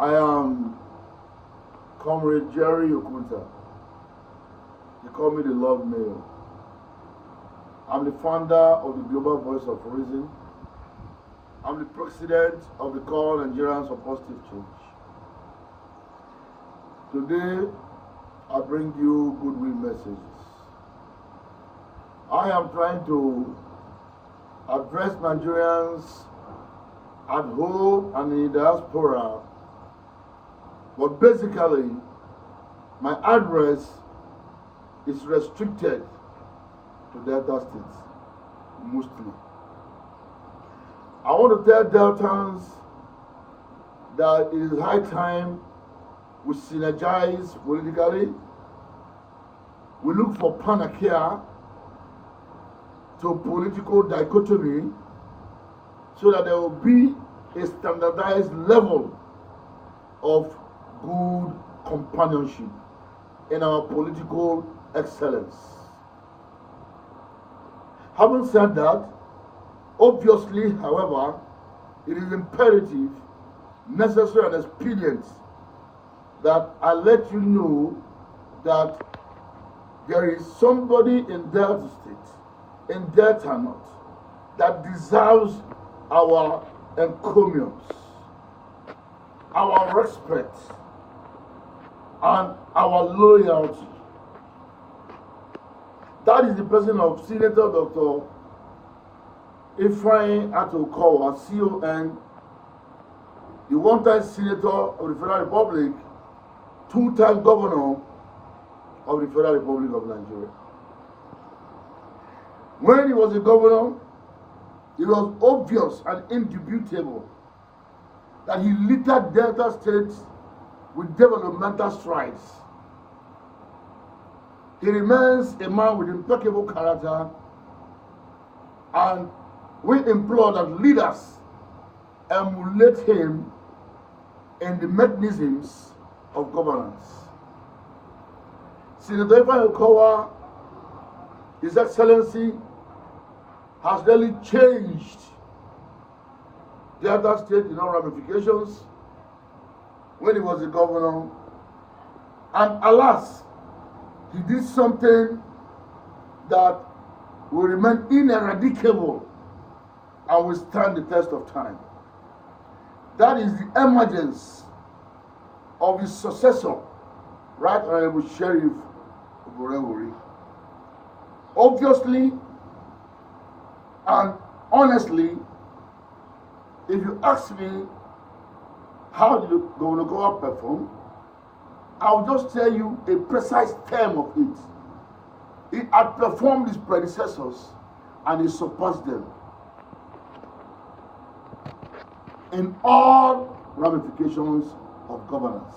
I am Comrade Jerry Okunta. They call me the Love Mail. I'm the founder of the Global Voice of Reason. I'm the president of the Call Nigerians for Positive Change. Today, I bring you goodwill messages. I am trying to address Nigerians at home and in the diaspora, but basically, my address is restricted to Delta States, mostly. I want to tell Deltans that it is high time we synergize politically. We look for panacea to political dichotomy so that there will be a standardized level of good companionship in our political excellence. Having said that, obviously, however, it is imperative, necessary, and expedient that I let you know that there is somebody in Delta State, in Delta North, that deserves our encomiums, our respect, and our loyalty. That is the person of Senator Dr. Okowa, CON, the one-time Senator of the Federal Republic, two-time Governor of the Federal Republic of Nigeria. When he was a governor, it was obvious and indubitable that he littered Delta State with developmental strides. He remains a man with impeccable character, and we implore that leaders emulate him in the mechanisms of governance. Senator Okowa, His Excellency, has really changed Delta State in all ramifications when he was a governor, and alas, he did something that will remain ineradicable and will stand the test of time. That is the emergence of his successor, Right Honorable Sheriff Okowa. Obviously and honestly, if you ask me how did Governor Okowa perform, I'll just tell you a precise term of it. He outperformed his predecessors and he surpassed them in all ramifications of governance.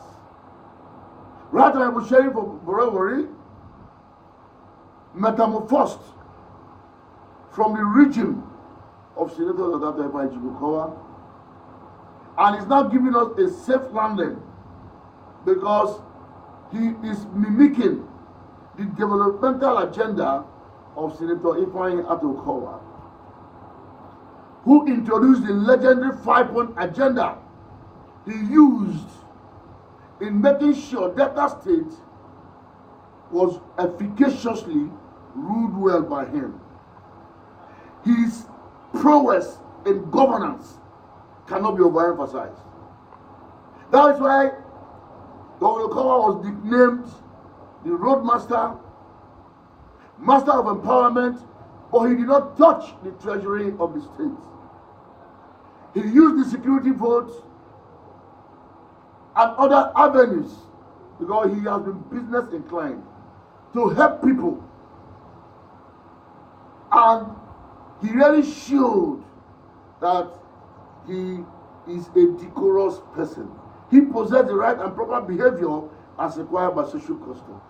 Right Honorable Sheriff Okowa metamorphosed from the region of Senator Dr. Okowa and is now giving us a safe landing because he is mimicking the developmental agenda of Senator Okowa, who introduced the legendary 5-point agenda he used in making sure Delta State was efficaciously ruled well by him. His prowess in governance cannot be overemphasized. That is why Governor Okowa was nicknamed the Roadmaster, Master of Empowerment, but he did not touch the treasury of the state. He used the security vote and other avenues because he has been business inclined to help people. And he really showed that he is a decorous person. He possessed the right and proper behavior as required by social custom.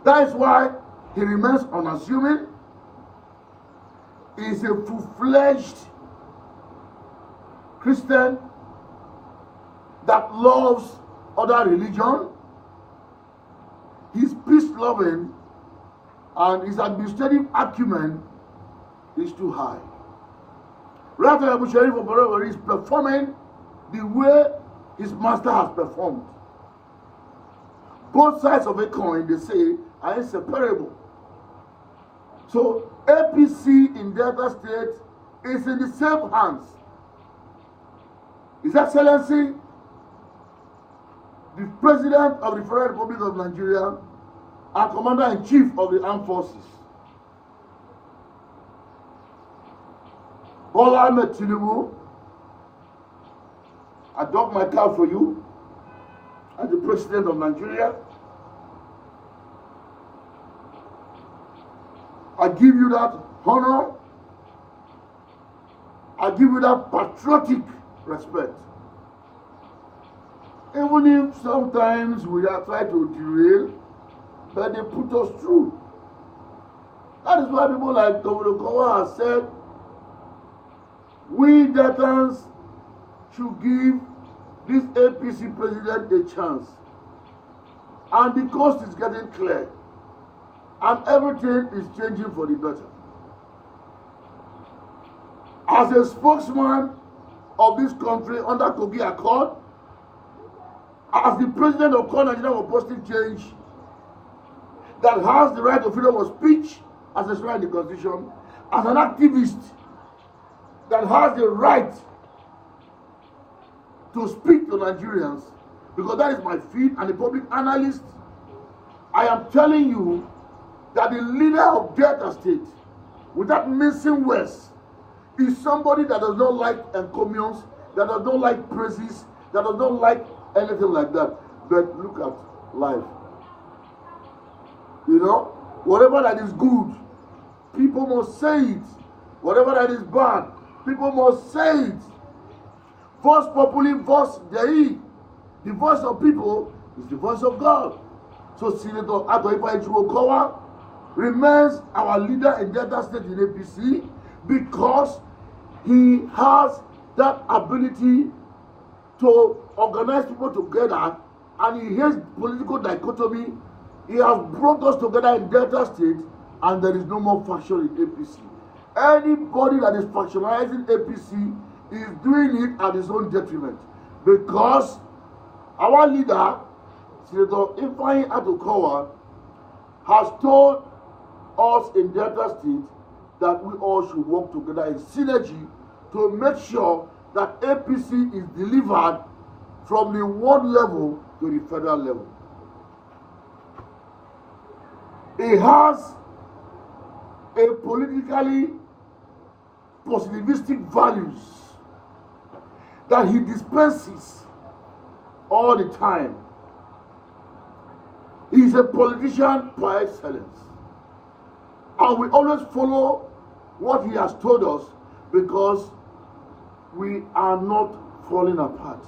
That is why he remains unassuming. He is a full-fledged Christian that loves other religion. He's peace-loving, and his administrative acumen is too high. Right Honorable Sheriff Okowa is performing the way his master has performed. Both sides of a coin, they say, are inseparable. So APC in Delta State is in the same hands. His Excellency, the President of the Federal Republic of Nigeria and Commander-in-Chief of the Armed Forces, Bola Ahmed Tinubu, I dock my cap for you as the President of Nigeria. I give you that honor. I give you that patriotic respect. Even if sometimes we are trying to derail, but they put us through. That is why people like Okowa have said, we Deltans should give this APC president a chance. And the coast is getting clear. And everything is changing for the better. As a spokesman of this country under Kogi Accord, as the president of Nigeria for Positive Change, that has the right of freedom of speech as enshrined in the Constitution, as an activist that has the right to speak to Nigerians, because that is my field, and a public analyst, I am telling you that the leader of Delta State, without mincing words, is somebody that does not like encomiums, that does not like praises, that does not like anything like that. But look at life. You know, whatever that is good, people must say it. Whatever that is bad, people must say it. Voice populi, voice Dei. The voice of people is the voice of God. So Senator Okowa remains our leader in Delta State in APC because he has that ability to organize people together, and he hates political dichotomy. He has brought us together in Delta State, and there is no more faction in APC. Anybody that is factionalizing APC is doing it at his own detriment, because our leader, Senator Okowa, has told us in Delta State that we all should work together in synergy to make sure that APC is delivered from the ward level to the federal level. It has a politically positivistic values that he dispenses all the time. He is a politician by excellence. And we always follow what he has told us because we are not falling apart.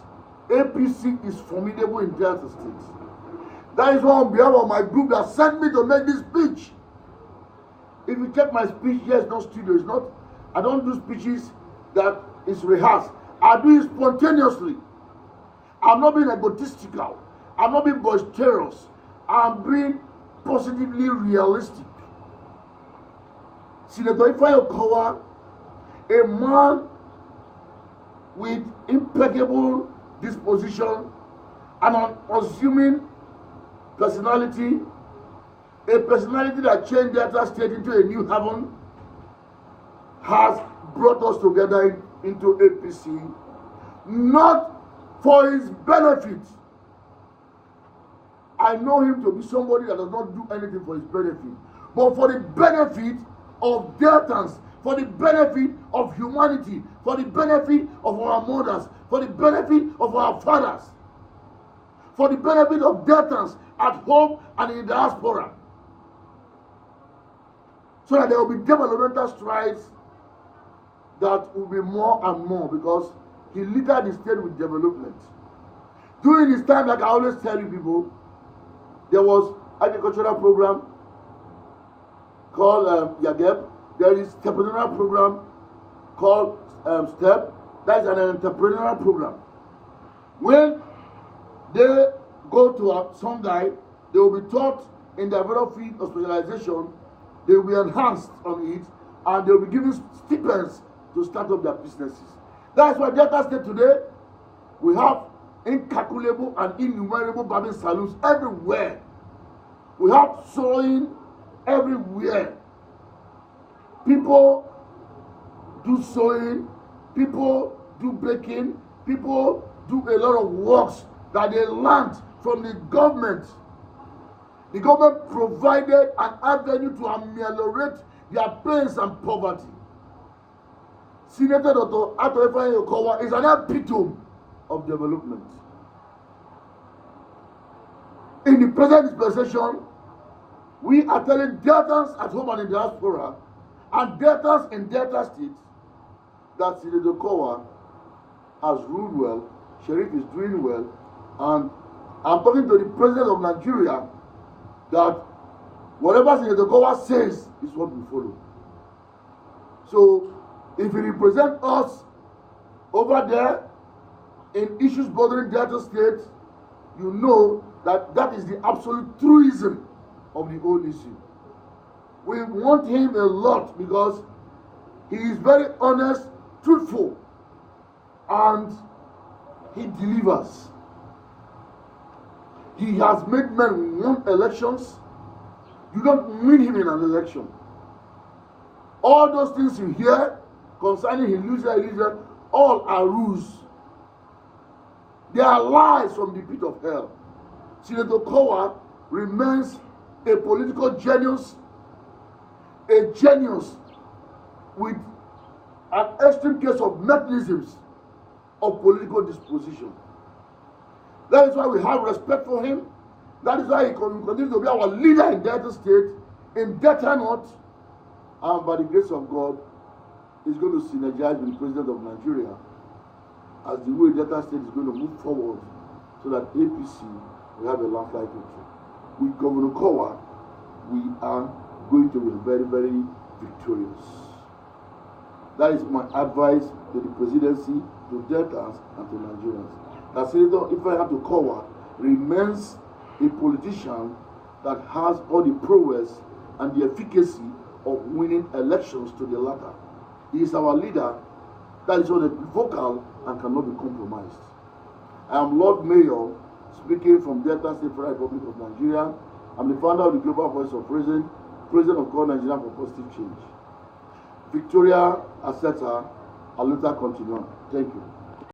APC is formidable in Delta State. That is why on behalf of my group that sent me to make this speech. If you check my speech, yes, no studio, it's not. I don't do speeches that is rehearsed. I do it spontaneously. I'm not being egotistical. I'm not being boisterous. I'm being positively realistic. Senator Okowa, a man with impeccable disposition and an unassuming personality, a personality that changed Delta State into a new heaven, has brought us together into APC, not for his benefit. I know him to be somebody that does not do anything for his benefit, but for the benefit of Deltans, for the benefit of humanity, for the benefit of our mothers, for the benefit of our fathers, for the benefit of Deltans at home and in the diaspora, so that there will be developmental strides that will be more and more, because he literally the state with development. During his time, like I always tell you people, there was agricultural program called Yageb. There is entrepreneurial program called STEP. That is an entrepreneurial program. When they go to some guy, they will be taught in the various field of specialization. They will be enhanced on it, and they will be given stipends to start up their businesses. That's why Delta State today, we have incalculable and innumerable barbing saloons everywhere. We have sewing everywhere. People do sewing, people do baking, people do a lot of works that they learned from the government. The government provided an avenue to ameliorate their pains and poverty. Senator Dr. Okowa is an epitome of development. In the present dispensation, we are telling Deltans at home and in diaspora and Deltans in Delta states that Senator Okowa has ruled well, Sheriff is doing well, and I'm talking to the President of Nigeria that whatever Senator Okowa says is what we follow. So, if he represents us over there in issues bordering Delta State, you know that that is the absolute truism of the whole issue. We want him a lot because he is very honest, truthful, and he delivers. He has made men win elections. You don't win him in an election. All those things you hear concerning he loses, all are rules. They are lies from the pit of hell. Senator Okowa remains a political genius, a genius with an extreme case of mechanisms of political disposition. That is why we have respect for him. That is why he continues to be our leader in Delta State, in Delta North, and by the grace of God, he's going to synergize with the President of Nigeria as the way Delta State is going to move forward so that APC will have a landslide victory. With Governor Okowa, we are going to be very, very victorious. That is my advice to the presidency, to Deltans, and to Nigerians. That Senator Okowa remains a politician that has all the prowess and the efficacy of winning elections to the latter. He is our leader that is unequivocal and cannot be compromised. I am Lord Mayor, speaking from Delta State Federal Republic of Nigeria. I'm the founder of the Global Voice of Reason, President of God Nigeria for Positive Change. Victoria Aseta, Aluta Continua. Thank you.